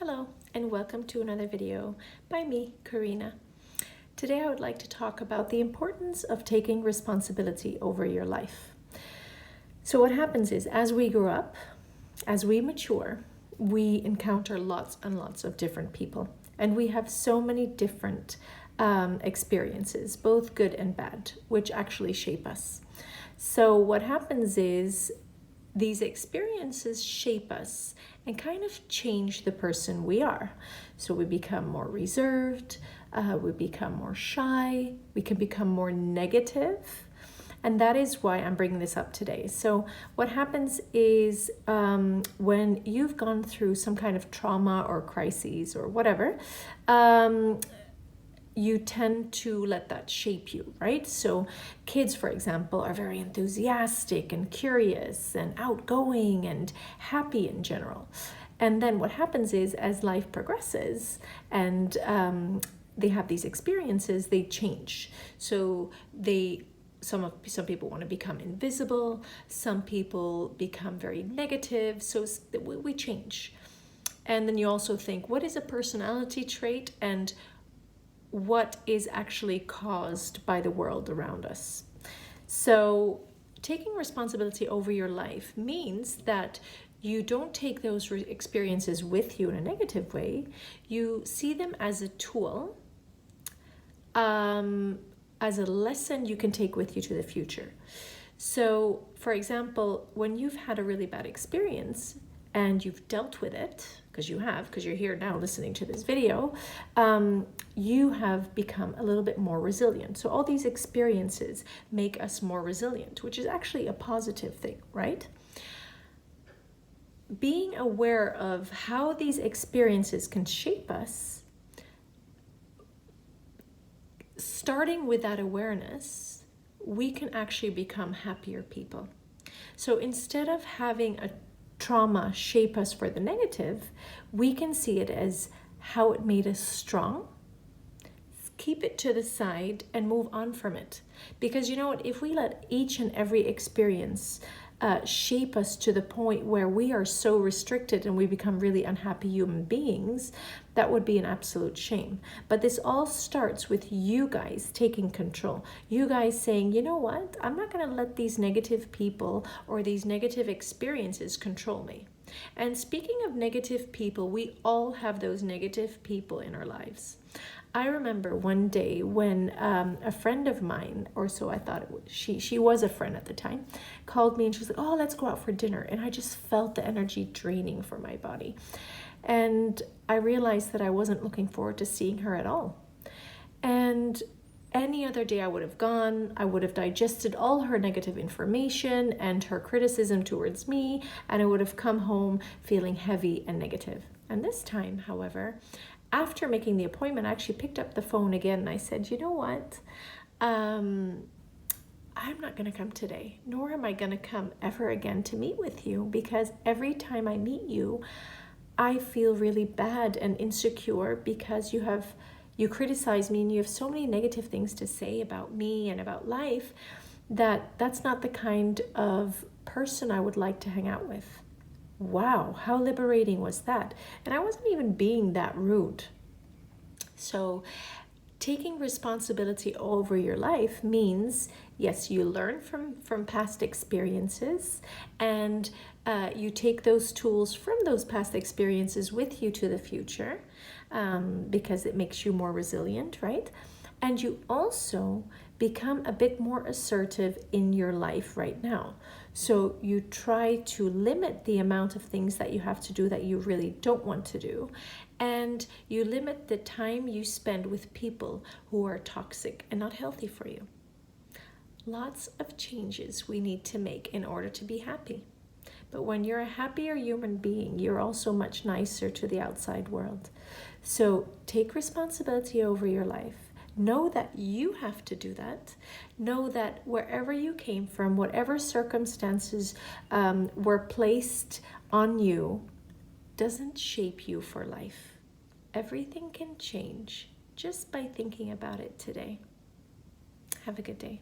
Hello and welcome to another video by me, Karina. Today I would like to talk about the importance of taking responsibility over your life. So what happens is, as we grow up, as we mature, we encounter lots and lots of different people, and we have so many different experiences, both good and bad, which actually shape us. So what happens is these experiences shape us and kind of change the person we are. So we become more reserved, we become more shy, we can become more negative. And that is why I'm bringing this up today. So what happens is when you've gone through some kind of trauma or crises or whatever, you tend to let that shape you, right? So kids, for example, are very enthusiastic and curious and outgoing and happy in general. And then what happens is, as life progresses and they have these experiences, they change. So some people want to become invisible, some people become very negative, so we change. And then you also think, what is a personality trait and what is actually caused by the world around us? So taking responsibility over your life means that you don't take those experiences with you in a negative way. You see them as a tool, as a lesson you can take with you to the future. So, for example, when you've had a really bad experience and you've dealt with it, because you're here now listening to this video, you have become a little bit more resilient. So all these experiences make us more resilient, which is actually a positive thing, right? Being aware of how these experiences can shape us, starting with that awareness, we can actually become happier people. So instead of having a trauma shape us for the negative, we can see it as how it made us strong, keep it to the side and move on from it. Because you know what, if we let each and every experience shape us to the point where we are so restricted and we become really unhappy human beings, that would be an absolute shame. But this all starts with you guys taking control. You guys saying, you know what, I'm not going to let these negative people or these negative experiences control me. And speaking of negative people, we all have those negative people in our lives. I remember one day when a friend of mine, or so I thought it was, she was a friend at the time, called me and she was like, oh, let's go out for dinner. And I just felt the energy draining from my body. And I realized that I wasn't looking forward to seeing her at all. And any other day I would have gone, I would have digested all her negative information and her criticism towards me, and I would have come home feeling heavy and negative. And this time, however, after making the appointment, I actually picked up the phone again and I said, you know what? I'm not going to come today, nor am I going to come ever again to meet with you, because every time I meet you, I feel really bad and insecure because you criticize me and you have so many negative things to say about me and about life that's not the kind of person I would like to hang out with. Wow, how liberating was that? And I wasn't even being that rude. So taking responsibility over your life means, yes, you learn from past experiences, and you take those tools from those past experiences with you to the future, because it makes you more resilient, right? And you also become a bit more assertive in your life right now. So you try to limit the amount of things that you have to do that you really don't want to do. And you limit the time you spend with people who are toxic and not healthy for you. Lots of changes we need to make in order to be happy. But when you're a happier human being, you're also much nicer to the outside world. So take responsibility over your life. Know that you have to do that. Know that wherever you came from, whatever circumstances were placed on you, doesn't shape you for life. Everything can change just by thinking about it today. Have a good day.